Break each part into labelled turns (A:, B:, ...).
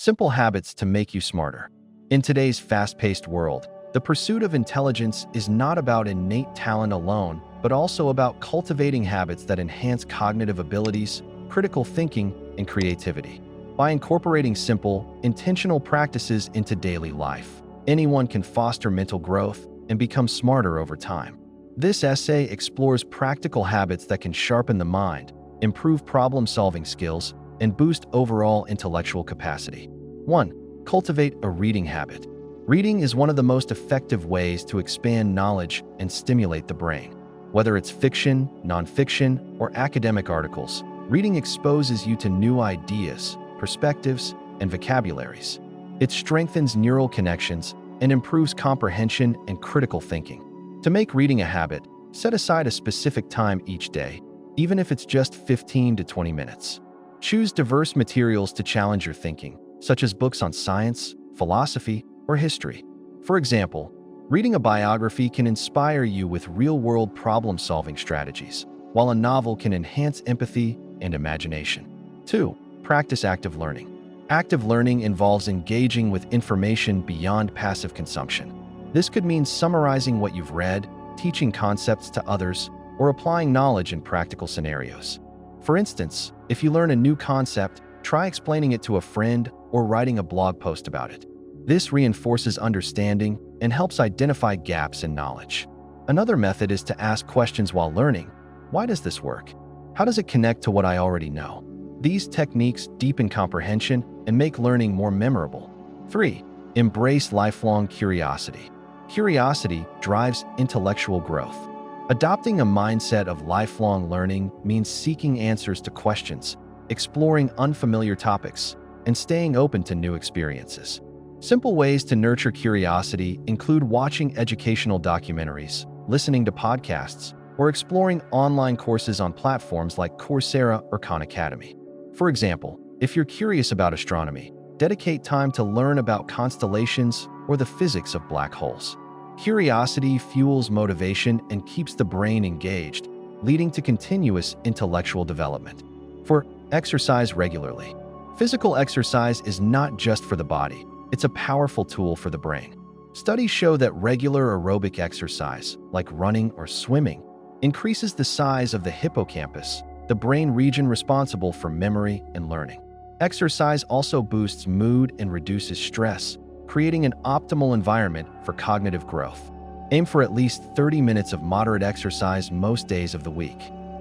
A: Simple habits to make you smarter. In today's fast-paced world, the pursuit of intelligence is not about innate talent alone, but also about cultivating habits that enhance cognitive abilities, critical thinking, and creativity. By incorporating simple, intentional practices into daily life, anyone can foster mental growth and become smarter over time. This essay explores practical habits that can sharpen the mind, improve problem-solving skills, and boost overall intellectual capacity. 1. Cultivate a reading habit. Reading is one of the most effective ways to expand knowledge and stimulate the brain. Whether it's fiction, nonfiction, or academic articles, reading exposes you to new ideas, perspectives, and vocabularies. It strengthens neural connections and improves comprehension and critical thinking. To make reading a habit, set aside a specific time each day, even if it's just 15 to 20 minutes. Choose diverse materials to challenge your thinking, such as books on science, philosophy, or history. For example, reading a biography can inspire you with real-world problem-solving strategies, while a novel can enhance empathy and imagination. 2. Practice active learning. Active learning involves engaging with information beyond passive consumption. This could mean summarizing what you've read, teaching concepts to others, or applying knowledge in practical scenarios. For instance, if you learn a new concept, try explaining it to a friend or writing a blog post about it. This reinforces understanding and helps identify gaps in knowledge. Another method is to ask questions while learning. Why does this work? How does it connect to what I already know? These techniques deepen comprehension and make learning more memorable. 3. Embrace lifelong curiosity. Curiosity drives intellectual growth. Adopting a mindset of lifelong learning means seeking answers to questions, exploring unfamiliar topics, and staying open to new experiences. Simple ways to nurture curiosity include watching educational documentaries, listening to podcasts, or exploring online courses on platforms like Coursera or Khan Academy. For example, if you're curious about astronomy, dedicate time to learn about constellations or the physics of black holes. Curiosity fuels motivation and keeps the brain engaged, leading to continuous intellectual development. 4. Exercise regularly. Physical exercise is not just for the body, it's a powerful tool for the brain. Studies show that regular aerobic exercise, like running or swimming, increases the size of the hippocampus, the brain region responsible for memory and learning. Exercise also boosts mood and reduces stress, creating an optimal environment for cognitive growth. Aim for at least 30 minutes of moderate exercise most days of the week.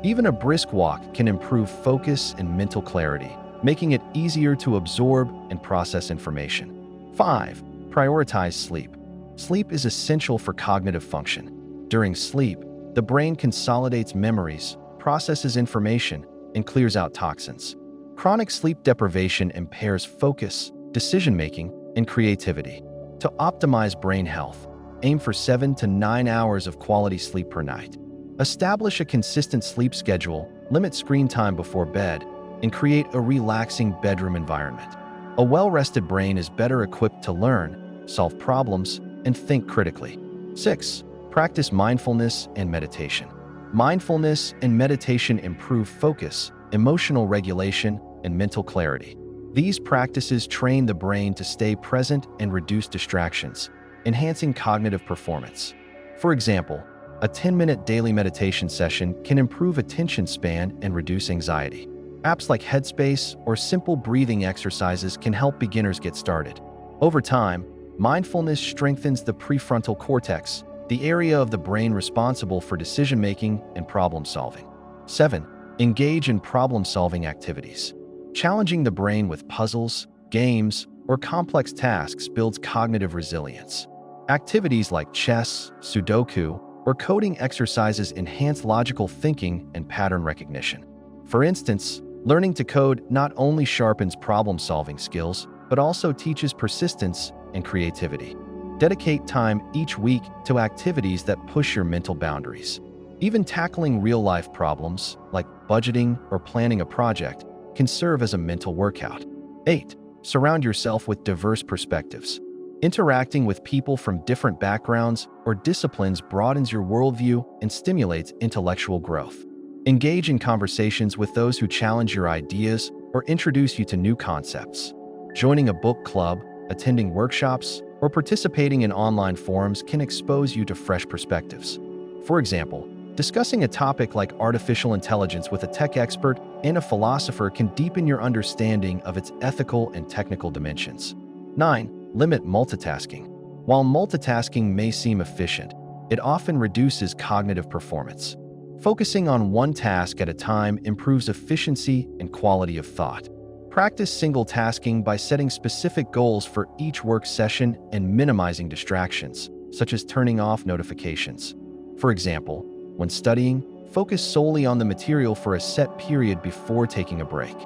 A: Even a brisk walk can improve focus and mental clarity, making it easier to absorb and process information. 5. Prioritize sleep. Sleep is essential for cognitive function. During sleep, the brain consolidates memories, processes information, and clears out toxins. Chronic sleep deprivation impairs focus, decision-making, and creativity. To optimize brain health, aim for 7 to 9 hours of quality sleep per night. Establish a consistent sleep schedule, limit screen time before bed, and create a relaxing bedroom environment. A well-rested brain is better equipped to learn, solve problems, and think critically. 6. Practice mindfulness and meditation. Mindfulness and meditation improve focus, emotional regulation, and mental clarity. These practices train the brain to stay present and reduce distractions, enhancing cognitive performance. For example, a 10-minute daily meditation session can improve attention span and reduce anxiety. Apps like Headspace or simple breathing exercises can help beginners get started. Over time, mindfulness strengthens the prefrontal cortex, the area of the brain responsible for decision-making and problem-solving. 7. Engage in problem-solving activities. Challenging the brain with puzzles, games, or complex tasks builds cognitive resilience. Activities like chess, Sudoku, or coding exercises enhance logical thinking and pattern recognition. For instance, learning to code not only sharpens problem-solving skills, but also teaches persistence and creativity. Dedicate time each week to activities that push your mental boundaries. Even tackling real-life problems, like budgeting or planning a project, can serve as a mental workout. 8. Surround yourself with diverse perspectives. Interacting with people from different backgrounds or disciplines broadens your worldview and stimulates intellectual growth. Engage in conversations with those who challenge your ideas or introduce you to new concepts. Joining a book club, attending workshops, or participating in online forums can expose you to fresh perspectives. For example, discussing a topic like artificial intelligence with a tech expert and a philosopher can deepen your understanding of its ethical and technical dimensions. 9. Limit multitasking. While multitasking may seem efficient, it often reduces cognitive performance. Focusing on one task at a time improves efficiency and quality of thought. Practice single tasking by setting specific goals for each work session and minimizing distractions, such as turning off notifications. For example, when studying, focus solely on the material for a set period before taking a break.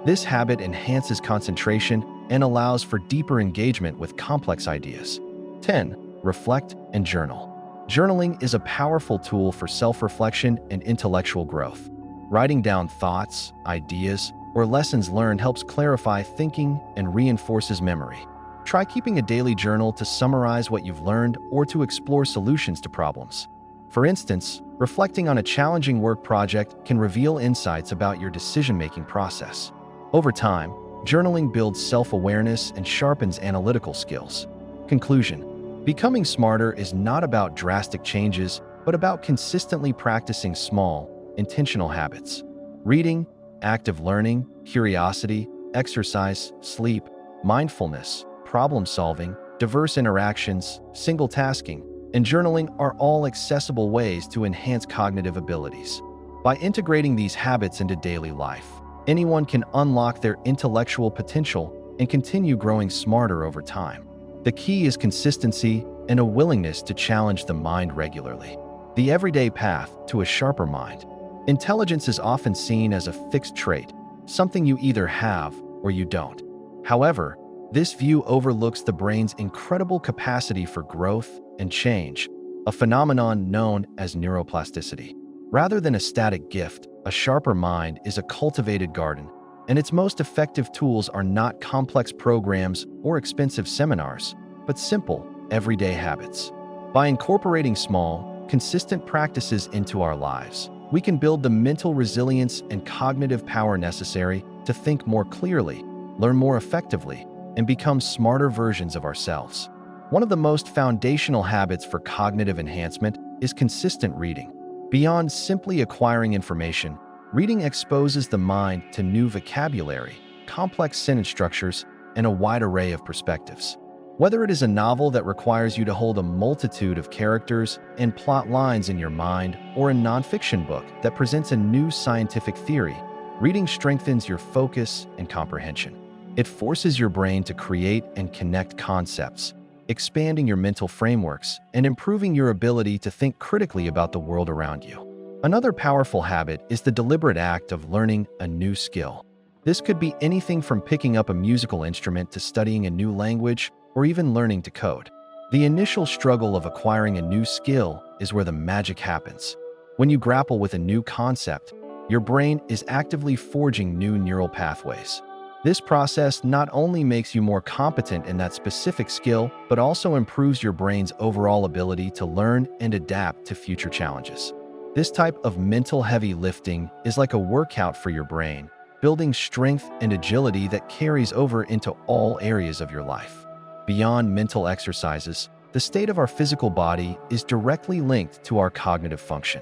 A: This habit enhances concentration and allows for deeper engagement with complex ideas. 10. Reflect and journal. Journaling is a powerful tool for self-reflection and intellectual growth. Writing down thoughts, ideas, or lessons learned helps clarify thinking and reinforces memory. Try keeping a daily journal to summarize what you've learned or to explore solutions to problems. For instance, reflecting on a challenging work project can reveal insights about your decision-making process. Over time, journaling builds self-awareness and sharpens analytical skills. Conclusion: becoming smarter is not about drastic changes, but about consistently practicing small, intentional habits. Reading, active learning, curiosity, exercise, sleep, mindfulness, problem-solving, diverse interactions, single tasking, and journaling are all accessible ways to enhance cognitive abilities. By integrating these habits into daily life, anyone can unlock their intellectual potential and continue growing smarter over time. The key is consistency and a willingness to challenge the mind regularly. The everyday path to a sharper mind. Intelligence is often seen as a fixed trait, something you either have or you don't. However, this view overlooks the brain's incredible capacity for growth and change, a phenomenon known as neuroplasticity. Rather than a static gift, a sharper mind is a cultivated garden, and its most effective tools are not complex programs or expensive seminars, but simple, everyday habits. By incorporating small, consistent practices into our lives, we can build the mental resilience and cognitive power necessary to think more clearly, learn more effectively, and become smarter versions of ourselves. One of the most foundational habits for cognitive enhancement is consistent reading. Beyond simply acquiring information, reading exposes the mind to new vocabulary, complex sentence structures, and a wide array of perspectives. Whether it is a novel that requires you to hold a multitude of characters and plot lines in your mind, or a nonfiction book that presents a new scientific theory, reading strengthens your focus and comprehension. It forces your brain to create and connect concepts, expanding your mental frameworks and improving your ability to think critically about the world around you. Another powerful habit is the deliberate act of learning a new skill. This could be anything from picking up a musical instrument to studying a new language or even learning to code. The initial struggle of acquiring a new skill is where the magic happens. When you grapple with a new concept, your brain is actively forging new neural pathways. This process not only makes you more competent in that specific skill, but also improves your brain's overall ability to learn and adapt to future challenges. This type of mental heavy lifting is like a workout for your brain, building strength and agility that carries over into all areas of your life. Beyond mental exercises, the state of our physical body is directly linked to our cognitive function.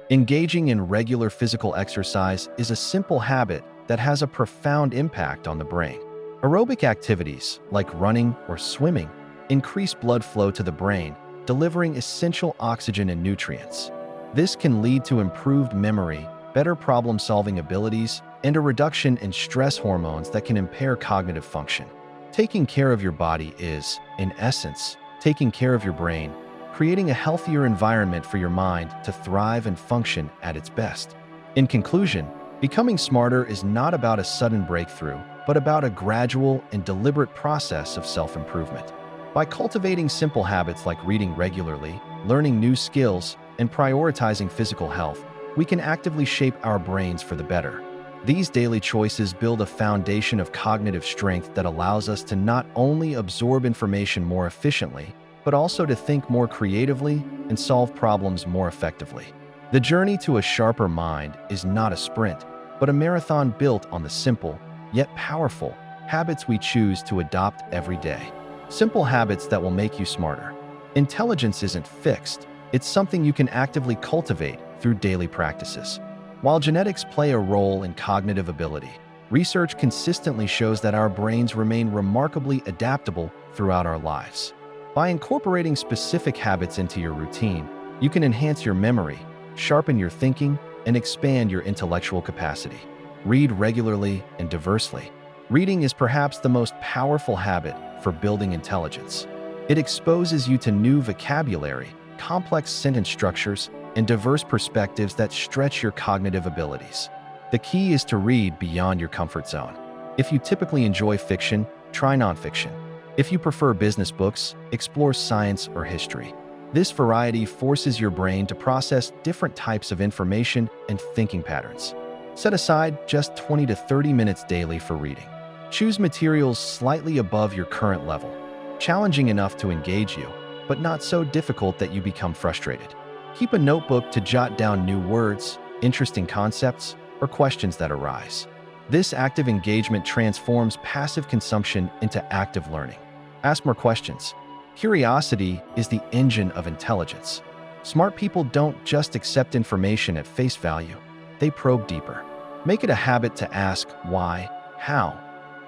A: Engaging in regular physical exercise is a simple habit that has a profound impact on the brain. Aerobic activities, like running or swimming, increase blood flow to the brain, delivering essential oxygen and nutrients. This can lead to improved memory, better problem-solving abilities, and a reduction in stress hormones that can impair cognitive function. Taking care of your body is, in essence, taking care of your brain, creating a healthier environment for your mind to thrive and function at its best. In conclusion, becoming smarter is not about a sudden breakthrough, but about a gradual and deliberate process of self-improvement. By cultivating simple habits like reading regularly, learning new skills, and prioritizing physical health, we can actively shape our brains for the better. These daily choices build a foundation of cognitive strength that allows us to not only absorb information more efficiently, but also to think more creatively and solve problems more effectively. The journey to a sharper mind is not a sprint, but a marathon built on the simple, yet powerful, habits we choose to adopt every day. Simple habits that will make you smarter. Intelligence isn't fixed, it's something you can actively cultivate through daily practices. While genetics play a role in cognitive ability, research consistently shows that our brains remain remarkably adaptable throughout our lives. By incorporating specific habits into your routine, you can enhance your memory, sharpen your thinking, and expand your intellectual capacity. Read regularly and diversely. Reading is perhaps the most powerful habit for building intelligence. It exposes you to new vocabulary, complex sentence structures, and diverse perspectives that stretch your cognitive abilities. The key is to read beyond your comfort zone. If you typically enjoy fiction, try nonfiction. If you prefer business books, explore science or history. This variety forces your brain to process different types of information and thinking patterns. Set aside just 20 to 30 minutes daily for reading. Choose materials slightly above your current level, challenging enough to engage you, but not so difficult that you become frustrated. Keep a notebook to jot down new words, interesting concepts, or questions that arise. This active engagement transforms passive consumption into active learning. Ask more questions. Curiosity is the engine of intelligence. Smart people don't just accept information at face value, they probe deeper. Make it a habit to ask why, how,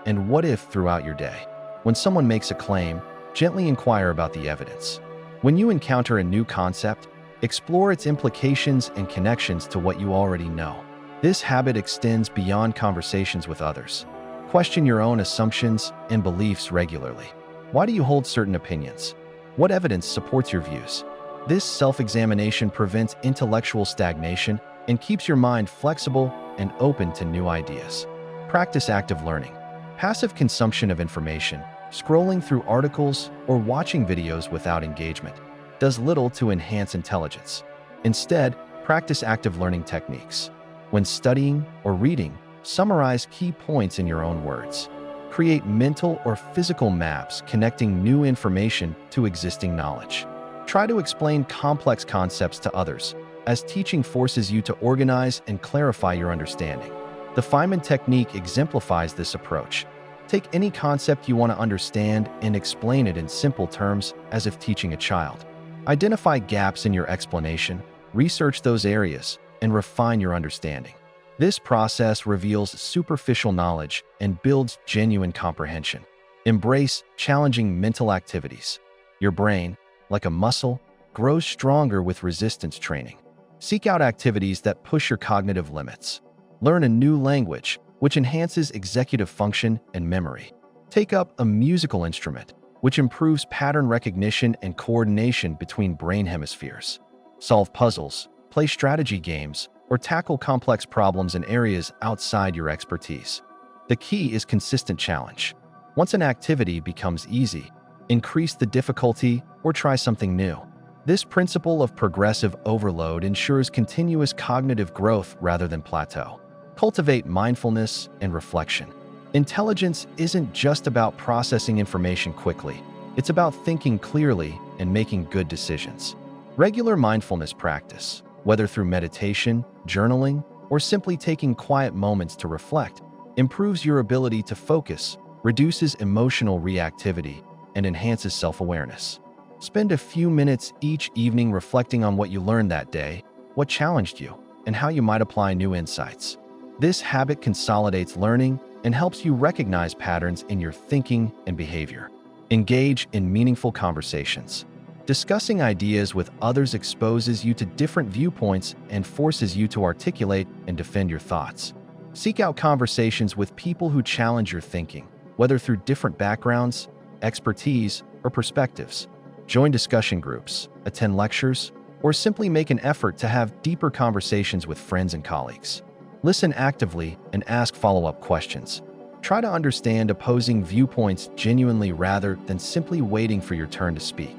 A: and what if throughout your day. When someone makes a claim, gently inquire about the evidence. When you encounter a new concept, explore its implications and connections to what you already know. This habit extends beyond conversations with others. Question your own assumptions and beliefs regularly. Why do you hold certain opinions? What evidence supports your views? This self-examination prevents intellectual stagnation and keeps your mind flexible and open to new ideas. Practice active learning. Passive consumption of information, scrolling through articles or watching videos without engagement, does little to enhance intelligence. Instead, practice active learning techniques. When studying or reading, summarize key points in your own words. Create mental or physical maps connecting new information to existing knowledge. Try to explain complex concepts to others, as teaching forces you to organize and clarify your understanding. The Feynman technique exemplifies this approach. Take any concept you want to understand and explain it in simple terms as if teaching a child. Identify gaps in your explanation, research those areas, and refine your understanding. This process reveals superficial knowledge and builds genuine comprehension. Embrace challenging mental activities. Your brain, like a muscle, grows stronger with resistance training. Seek out activities that push your cognitive limits. Learn a new language, which enhances executive function and memory. Take up a musical instrument, which improves pattern recognition and coordination between brain hemispheres. Solve puzzles, play strategy games, or tackle complex problems in areas outside your expertise. The key is consistent challenge. Once an activity becomes easy, increase the difficulty or try something new. This principle of progressive overload ensures continuous cognitive growth rather than plateau. Cultivate mindfulness and reflection. Intelligence isn't just about processing information quickly. It's about thinking clearly and making good decisions. Regular mindfulness practice, whether through meditation, journaling, or simply taking quiet moments to reflect, improves your ability to focus, reduces emotional reactivity, and enhances self-awareness. Spend a few minutes each evening reflecting on what you learned that day, what challenged you, and how you might apply new insights. This habit consolidates learning and helps you recognize patterns in your thinking and behavior. Engage in meaningful conversations. Discussing ideas with others exposes you to different viewpoints and forces you to articulate and defend your thoughts. Seek out conversations with people who challenge your thinking, whether through different backgrounds, expertise, or perspectives. Join discussion groups, attend lectures, or simply make an effort to have deeper conversations with friends and colleagues. Listen actively and ask follow-up questions. Try to understand opposing viewpoints genuinely rather than simply waiting for your turn to speak.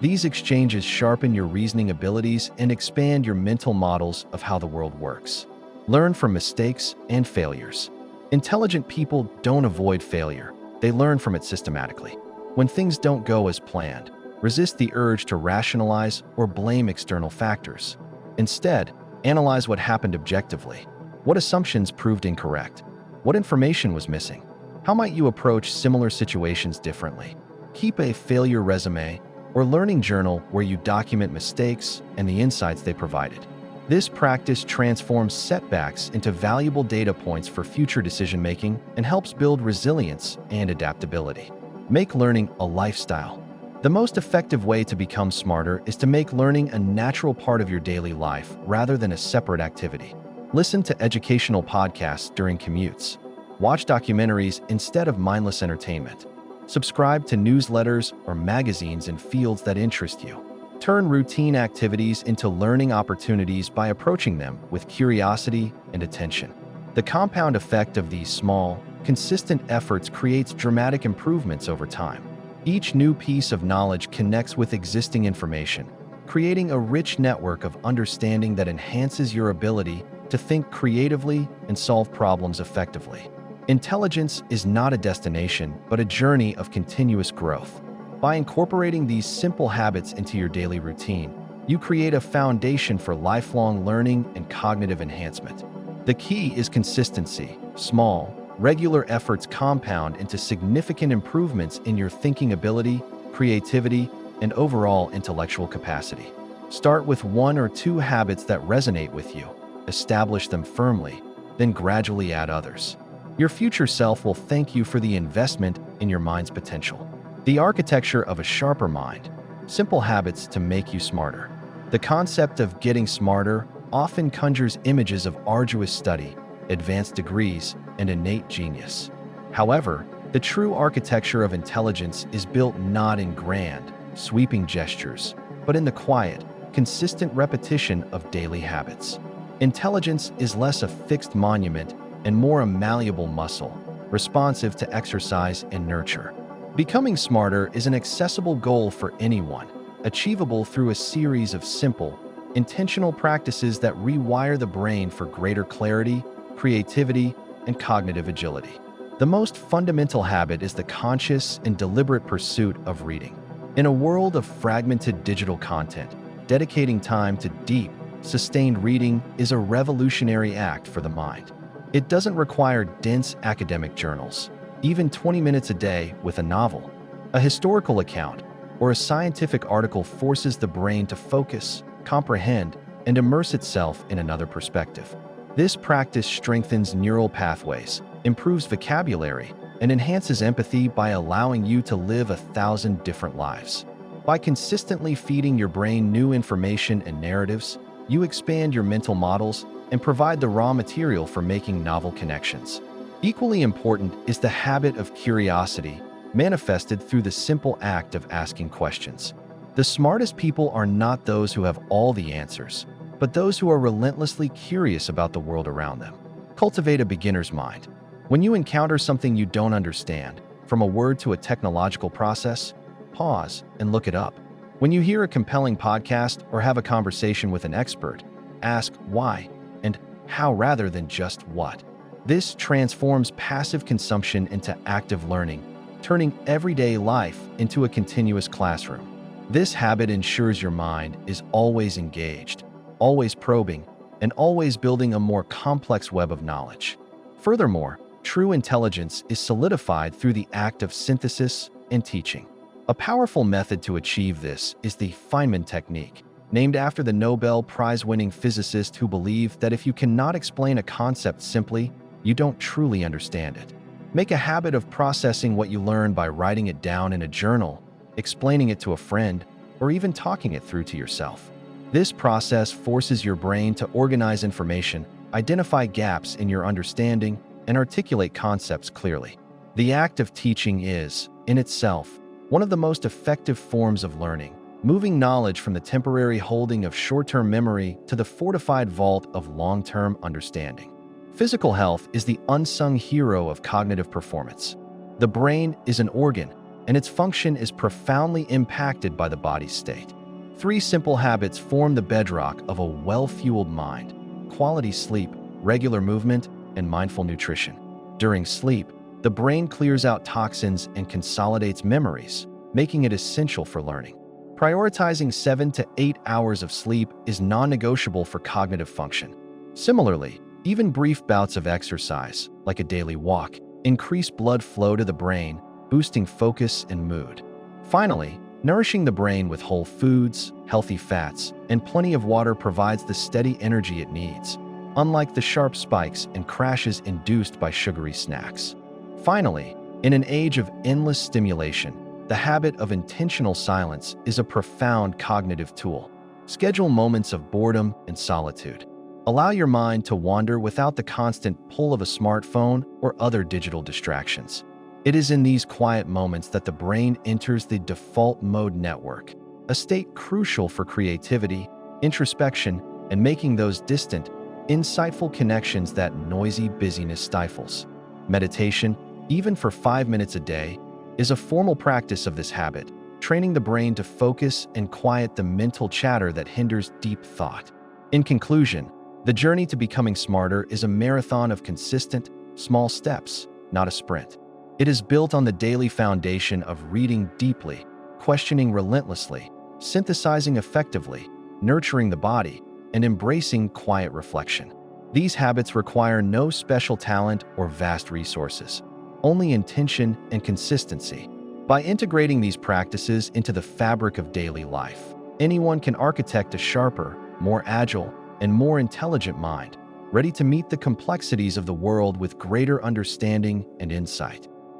A: These exchanges sharpen your reasoning abilities and expand your mental models of how the world works. Learn from mistakes and failures. Intelligent people don't avoid failure, they learn from it systematically. When things don't go as planned, resist the urge to rationalize or blame external factors. Instead, analyze what happened objectively. What assumptions proved incorrect? What information was missing? How might you approach similar situations differently? Keep a failure resume or learning journal where you document mistakes and the insights they provided. This practice transforms setbacks into valuable data points for future decision-making and helps build resilience and adaptability. Make learning a lifestyle. The most effective way to become smarter is to make learning a natural part of your daily life rather than a separate activity. Listen to educational podcasts during commutes. Watch documentaries instead of mindless entertainment. Subscribe to newsletters or magazines in fields that interest you. Turn routine activities into learning opportunities by approaching them with curiosity and attention. The compound effect of these small, consistent efforts creates dramatic improvements over time. Each new piece of knowledge connects with existing information, creating a rich network of understanding that enhances your ability to think creatively and solve problems effectively. Intelligence is not a destination, but a journey of continuous growth. By incorporating these simple habits into your daily routine, you create a foundation for lifelong learning and cognitive enhancement. The key is consistency. Small, regular efforts compound into significant improvements in your thinking ability, creativity, and overall intellectual capacity. Start with 1 or 2 habits that resonate with you. Establish them firmly, then gradually add others. Your future self will thank you for the investment in your mind's potential. The architecture of a sharper mind. Simple habits to make you smarter. The concept of getting smarter often conjures images of arduous study, advanced degrees, and innate genius. However, the true architecture of intelligence is built not in grand, sweeping gestures, but in the quiet, consistent repetition of daily habits. Intelligence is less a fixed monument and more a malleable muscle, responsive to exercise and nurture. Becoming smarter is an accessible goal for anyone, achievable through a series of simple, intentional practices that rewire the brain for greater clarity, creativity, and cognitive agility. The most fundamental habit is the conscious and deliberate pursuit of reading. In a world of fragmented digital content, dedicating time to deep, sustained reading is a revolutionary act for the mind. It doesn't require dense academic journals. Even 20 minutes a day with a novel, a historical account, or a scientific article forces the brain to focus, comprehend, and immerse itself in another perspective. This practice strengthens neural pathways, improves vocabulary, and enhances empathy by allowing you to live 1,000 different lives. By consistently feeding your brain new information and narratives, you expand your mental models and provide the raw material for making novel connections. Equally important is the habit of curiosity, manifested through the simple act of asking questions. The smartest people are not those who have all the answers, but those who are relentlessly curious about the world around them. Cultivate a beginner's mind. When you encounter something you don't understand, from a word to a technological process, pause and look it up. When you hear a compelling podcast or have a conversation with an expert, ask why and how rather than just what. This transforms passive consumption into active learning, turning everyday life into a continuous classroom. This habit ensures your mind is always engaged, always probing, and always building a more complex web of knowledge. Furthermore, true intelligence is solidified through the act of synthesis and teaching. A powerful method to achieve this is the Feynman technique, named after the Nobel Prize-winning physicist who believed that if you cannot explain a concept simply, you don't truly understand it. Make a habit of processing what you learn by writing it down in a journal, explaining it to a friend, or even talking it through to yourself. This process forces your brain to organize information, identify gaps in your understanding, and articulate concepts clearly. The act of teaching is, in itself, one of the most effective forms of learning, moving knowledge from the temporary holding of short-term memory to the fortified vault of long-term understanding. Physical health is the unsung hero of cognitive performance. The brain is an organ, and its function is profoundly impacted by the body's state. 3 simple habits form the bedrock of a well-fueled mind: quality sleep, regular movement, and mindful nutrition. During sleep, the brain clears out toxins and consolidates memories, making it essential for learning. Prioritizing 7 to 8 hours of sleep is non-negotiable for cognitive function. Similarly, even brief bouts of exercise, like a daily walk, increase blood flow to the brain, boosting focus and mood. Finally, nourishing the brain with whole foods, healthy fats, and plenty of water provides the steady energy it needs, unlike the sharp spikes and crashes induced by sugary snacks. Finally, in an age of endless stimulation, the habit of intentional silence is a profound cognitive tool. Schedule moments of boredom and solitude. Allow your mind to wander without the constant pull of a smartphone or other digital distractions. It is in these quiet moments that the brain enters the default mode network, a state crucial for creativity, introspection, and making those distant, insightful connections that noisy busyness stifles. Meditation, even for 5 minutes a day, is a formal practice of this habit, training the brain to focus and quiet the mental chatter that hinders deep thought. In conclusion, the journey to becoming smarter is a marathon of consistent, small steps, not a sprint. It is built on the daily foundation of reading deeply, questioning relentlessly, synthesizing effectively, nurturing the body, and embracing quiet reflection. These habits require no special talent or vast resources, only intention and consistency. By integrating these practices into the fabric of daily life, anyone can architect a sharper, more agile, and more intelligent mind, ready to meet the complexities of the world with greater understanding and insight.